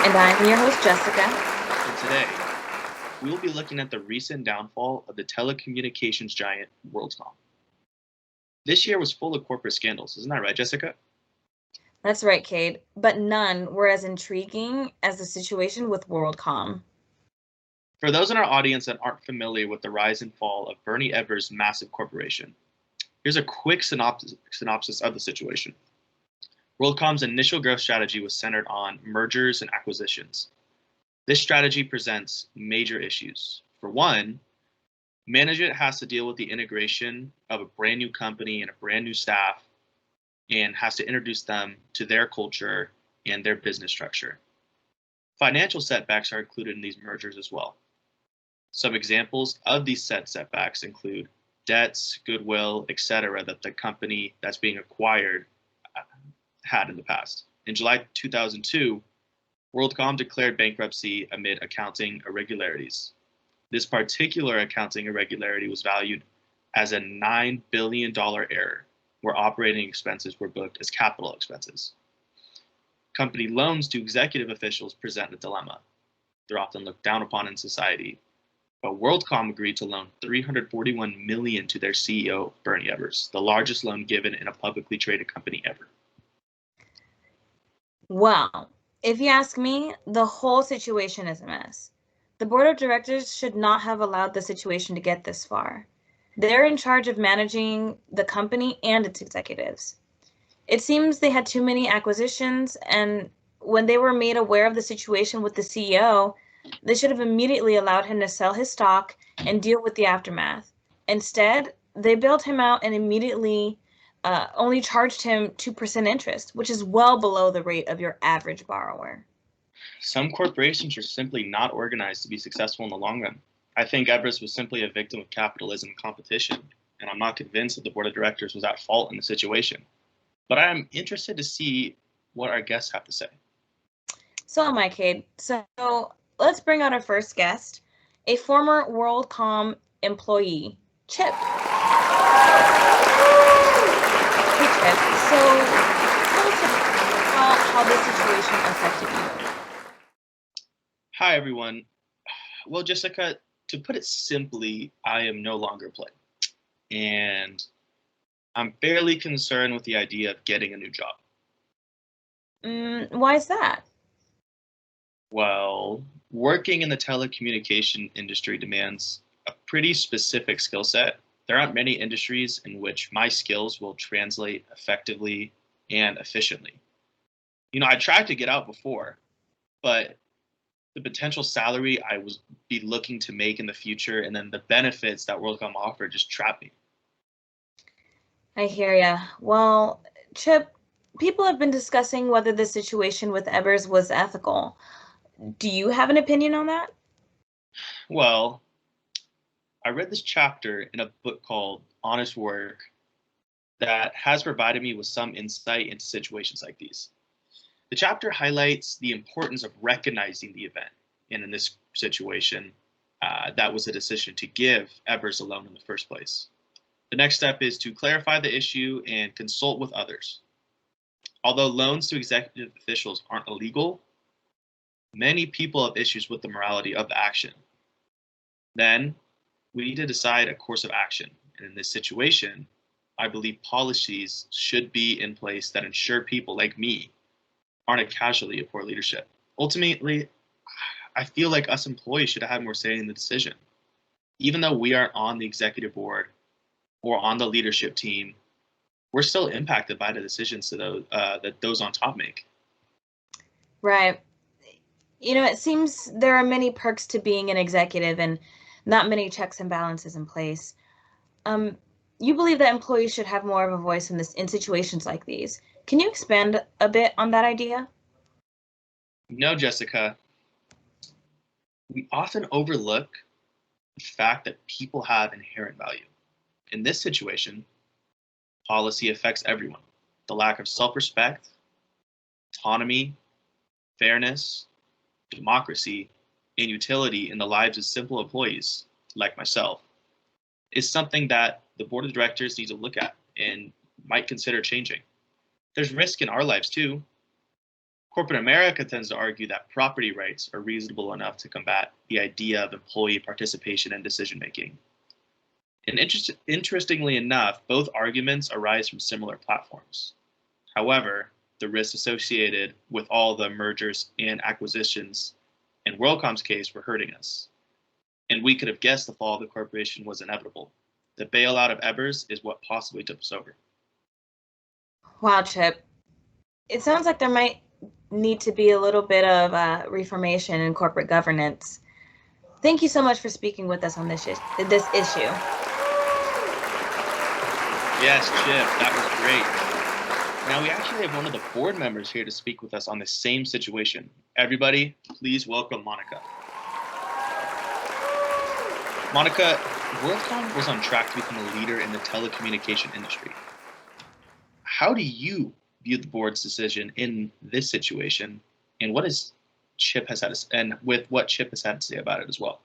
And I'm your host, Jessica. And today, we will be looking at the recent downfall of the telecommunications giant WorldCom. This year was full of corporate scandals, isn't that right, Jessica? That's right, Kate. But none were as intriguing as the situation with WorldCom. For those in our audience that aren't familiar with the rise and fall of Bernie Evers' massive corporation, here's a quick synopsis of the situation. WorldCom's initial growth strategy was centered on mergers and acquisitions. This strategy presents major issues. For one, management has to deal with the integration of a brand new company and a brand new staff and has to introduce them to their culture and their business structure. Financial setbacks are included in these mergers as well. Some examples of these setbacks include debts, goodwill, etc., that the company that's being acquired had in the past. In July 2002, WorldCom declared bankruptcy amid accounting irregularities. This particular accounting irregularity was valued as a $9 billion error, where operating expenses were booked as capital expenses. Company loans to executive officials present a dilemma. They're often looked down upon in society. But WorldCom agreed to loan $341 million to their CEO, Bernie Evers, the largest loan given in a publicly traded company ever. Well, if you ask me, the whole situation is a mess. The board of directors should not have allowed the situation to get this far. They're in charge of managing the company and its executives. It seems they had too many acquisitions, and when they were made aware of the situation with the CEO, they should have immediately allowed him to sell his stock and deal with the aftermath. Instead, they bailed him out and immediately only charged him 2% interest, which is well below the rate of your average borrower. Some corporations are simply not organized to be successful in the long run. I think Evers was simply a victim of capitalism and competition, and I'm not convinced that the board of directors was at fault in the situation. But I'm interested to see what our guests have to say. So am I, Cade. So let's bring out our first guest, a former WorldCom employee, Chip. Hey, Chip. So tell us about how this situation affected you. Hi, everyone. Well, Jessica, to put it simply, I am no longer playing. And I'm fairly concerned with the idea of getting a new job. Why is that? Well, working in the telecommunication industry demands a pretty specific skill set. There aren't many industries in which my skills will translate effectively and efficiently. I tried to get out before, but the potential salary I was be looking to make in the future and then the benefits that WorldCom offered just trapped me. I hear ya. Well, Chip, people have been discussing whether the situation with Evers was ethical. Do you have an opinion on that? Well, I read this chapter in a book called Honest Work that has provided me with some insight into situations like these. The chapter highlights the importance of recognizing the event, and in this situation, that was a decision to give Evers a loan in the first place. The next step is to clarify the issue and consult with others. Although loans to executive officials aren't illegal, many people have issues with the morality of the action. Then we need to decide a course of action. And in this situation, I believe policies should be in place that ensure people like me aren't a casualty of poor leadership. Ultimately, I feel like us employees should have had more say in the decision. Even though we aren't on the executive board or on the leadership team, we're still impacted by the decisions that those on top make. Right. It seems there are many perks to being an executive and not many checks and balances in place. Um, you believe that employees should have more of a voice in situations like these. Can you expand a bit on that idea? No, Jessica, we often overlook the fact that people have inherent value. In this situation, policy affects everyone. The lack of self respect, autonomy, fairness, democracy, and utility in the lives of simple employees like myself is something that the board of directors needs to look at and might consider changing. There's risk in our lives too. Corporate America tends to argue that property rights are reasonable enough to combat the idea of employee participation in decision making. And interestingly enough, both arguments arise from similar platforms. However, the risks associated with all the mergers and acquisitions in WorldCom's case were hurting us. And we could have guessed the fall of the corporation was inevitable. The bailout of Evers is what possibly took us over. Wow, Chip. It sounds like there might need to be a little bit of reformation in corporate governance. Thank you so much for speaking with us on this issue. Yes, Chip, that was great. Now we actually have one of the board members here to speak with us on the same situation. Everybody, please welcome Monica. Monica, WorldCom was on track to become a leader in the telecommunication industry. How do you view the board's decision in this situation, and what is Chip has had to, and with what Chip has had to say about it as well?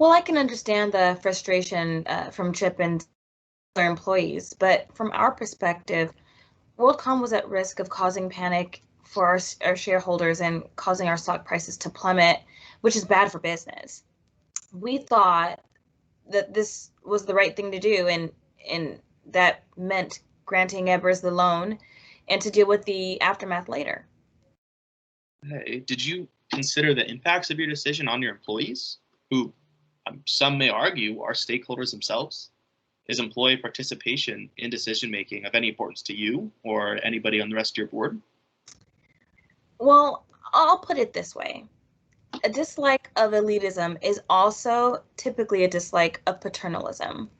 Well, I can understand the frustration from Chip and their employees, but from our perspective, WorldCom was at risk of causing panic for our shareholders and causing our stock prices to plummet, which is bad for business. We thought that this was the right thing to do, and that meant granting Evers the loan and to deal with the aftermath later. Hey, did you consider the impacts of your decision on your employees, who some may argue are stakeholders themselves? Is employee participation in decision-making of any importance to you or anybody on the rest of your board? Well, I'll put it this way. A dislike of elitism is also typically a dislike of paternalism,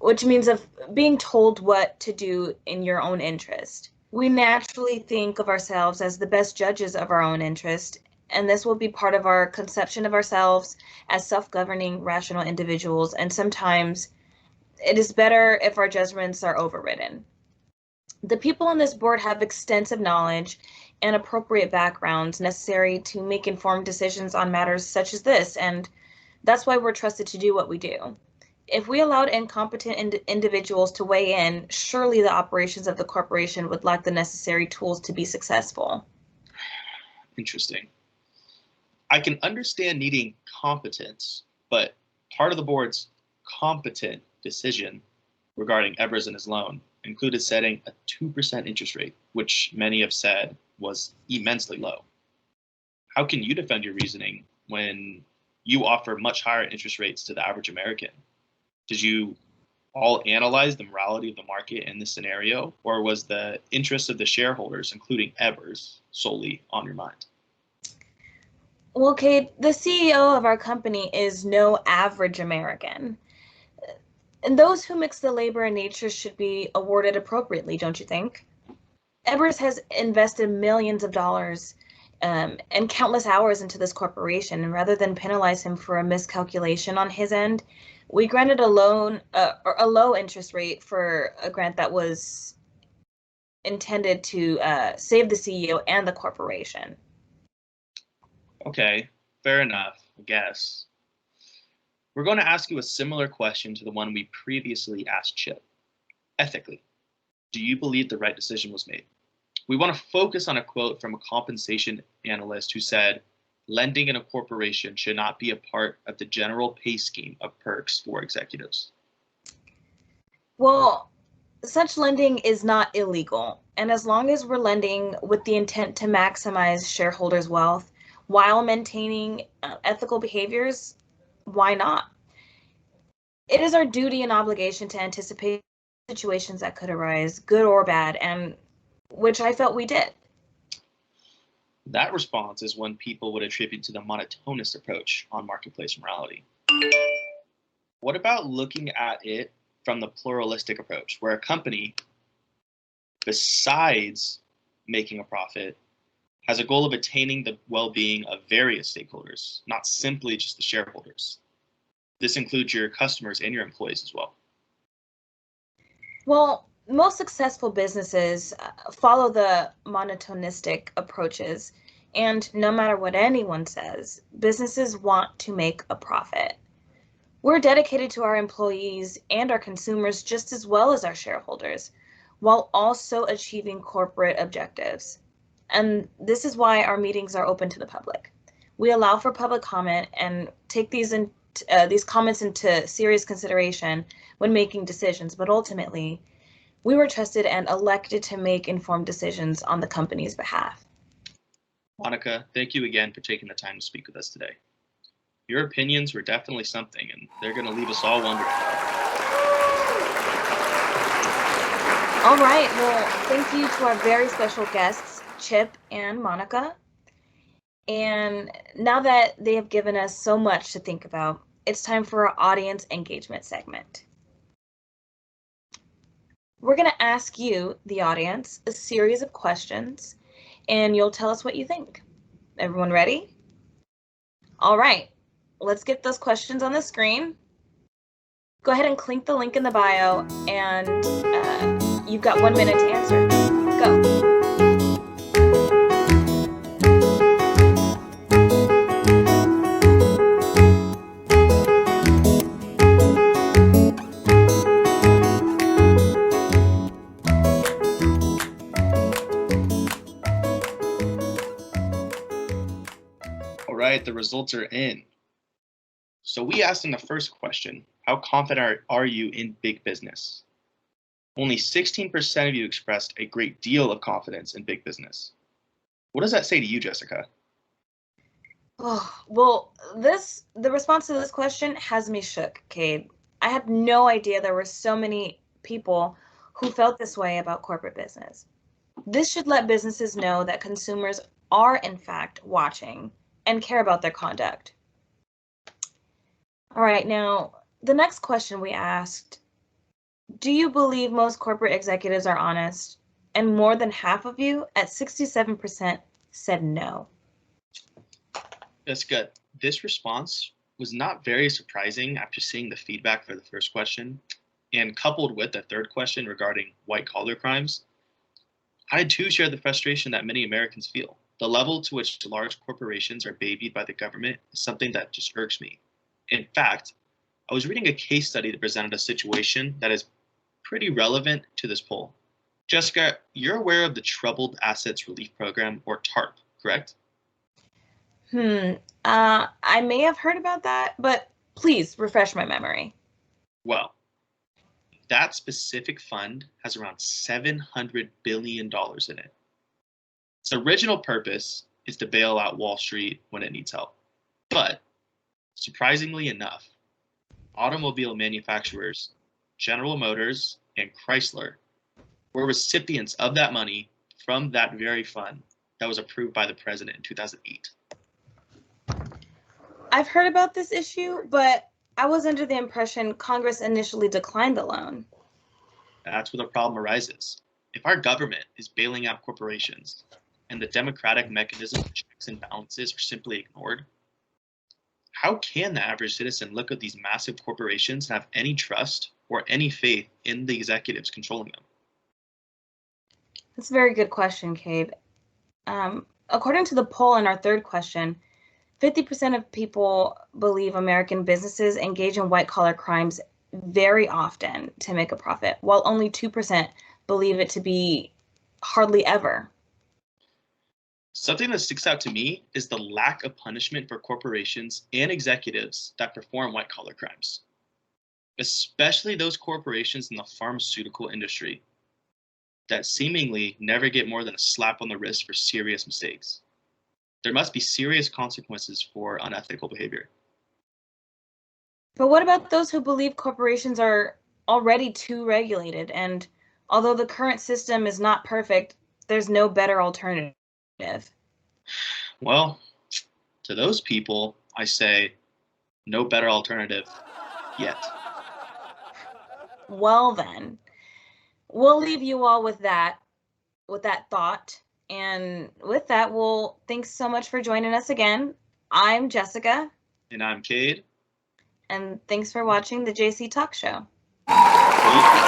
which means of being told what to do in your own interest. We naturally think of ourselves as the best judges of our own interest, and this will be part of our conception of ourselves as self-governing, rational individuals, and sometimes it is better if our judgments are overridden. The people on this board have extensive knowledge and appropriate backgrounds necessary to make informed decisions on matters such as this, and that's why we're trusted to do what we do. If we allowed incompetent individuals to weigh in, surely the operations of the corporation would lack the necessary tools to be successful. Interesting. I can understand needing competence, but part of the board's competent decision regarding Evers and his loan included setting a 2% interest rate, which many have said was immensely low. How can you defend your reasoning when you offer much higher interest rates to the average American? Did you all analyze the morality of the market in this scenario, or was the interest of the shareholders, including Evers, solely on your mind? Well, Kate, the CEO of our company is no average American. And those who mix the labor and nature should be awarded appropriately, don't you think? Evers has invested millions of dollars and countless hours into this corporation, and rather than penalize him for a miscalculation on his end, we granted a loan or a low interest rate for a grant that was intended to save the CEO and the corporation. Okay, fair enough, I guess. We're going to ask you a similar question to the one we previously asked Chip. Ethically, do you believe the right decision was made? We want to focus on a quote from a compensation analyst who said, lending in a corporation should not be a part of the general pay scheme of perks for executives. Well, such lending is not illegal, and as long as we're lending with the intent to maximize shareholders' wealth while maintaining ethical behaviors, why not? It is our duty and obligation to anticipate situations that could arise, good or bad, and which I felt we did. That response is one people would attribute to the monotonous approach on marketplace morality. What about looking at it from the pluralistic approach, where a company, besides making a profit, has a goal of attaining the well-being of various stakeholders, not simply just the shareholders? This includes your customers and your employees as well. Well, most successful businesses follow the monotonistic approaches, and no matter what anyone says, businesses want to make a profit. We're dedicated to our employees and our consumers just as well as our shareholders, while also achieving corporate objectives. And this is why our meetings are open to the public. We allow for public comment and take these comments into serious consideration when making decisions, but ultimately, we were trusted and elected to make informed decisions on the company's behalf. Monica, thank you again for taking the time to speak with us today. Your opinions were definitely something, and they're going to leave us all wondering. All right, well, thank you to our very special guests, Chip and Monica. And now that they have given us so much to think about, it's time for our audience engagement segment. We're going to ask you, the audience, a series of questions, and you'll tell us what you think. Everyone ready? All right, let's get those questions on the screen. Go ahead and click the link in the bio, and you've got 1 minute to answer. Go. All right, the results are in. So we asked in the first question, how confident are you in big business? Only 16% of you expressed a great deal of confidence in big business. What does that say to you, Jessica? Oh, well, the response to this question has me shook, Cade. I had no idea there were so many people who felt this way about corporate business. This should let businesses know that consumers are, in fact, watching and care about their conduct. All right, now, the next question we asked, do you believe most corporate executives are honest? And more than half of you, at 67%, said no. Jessica, this response was not very surprising after seeing the feedback for the first question, and coupled with the third question regarding white-collar crimes. I too share the frustration that many Americans feel. The level to which large corporations are babied by the government is something that just irks me. In fact, I was reading a case study that presented a situation that is pretty relevant to this poll. Jessica, you're aware of the Troubled Assets Relief Program, or TARP, correct? I may have heard about that, but please refresh my memory. Well, that specific fund has around $700 billion in it. Its original purpose is to bail out Wall Street when it needs help. But surprisingly enough, automobile manufacturers General Motors and Chrysler were recipients of that money from that very fund that was approved by the president in 2008. I've heard about this issue, but I was under the impression Congress initially declined the loan. That's where the problem arises. If our government is bailing out corporations and the democratic mechanisms of checks and balances are simply ignored, how can the average citizen look at these massive corporations and have any trust or any faith in the executives controlling them? That's a very good question, Cade. According to the poll in our third question, 50% of people believe American businesses engage in white-collar crimes very often to make a profit, while only 2% believe it to be hardly ever. Something that sticks out to me is the lack of punishment for corporations and executives that perform white-collar crimes, especially those corporations in the pharmaceutical industry that seemingly never get more than a slap on the wrist for serious mistakes. There must be serious consequences for unethical behavior. But what about those who believe corporations are already too regulated, and although the current system is not perfect, there's no better alternative? Well, to those people, I say, no better alternative yet. Well then, we'll leave you all with that thought. And with that, thanks so much for joining us again. I'm Jessica. And I'm Cade. And thanks for watching the JC Talk Show. Thank you.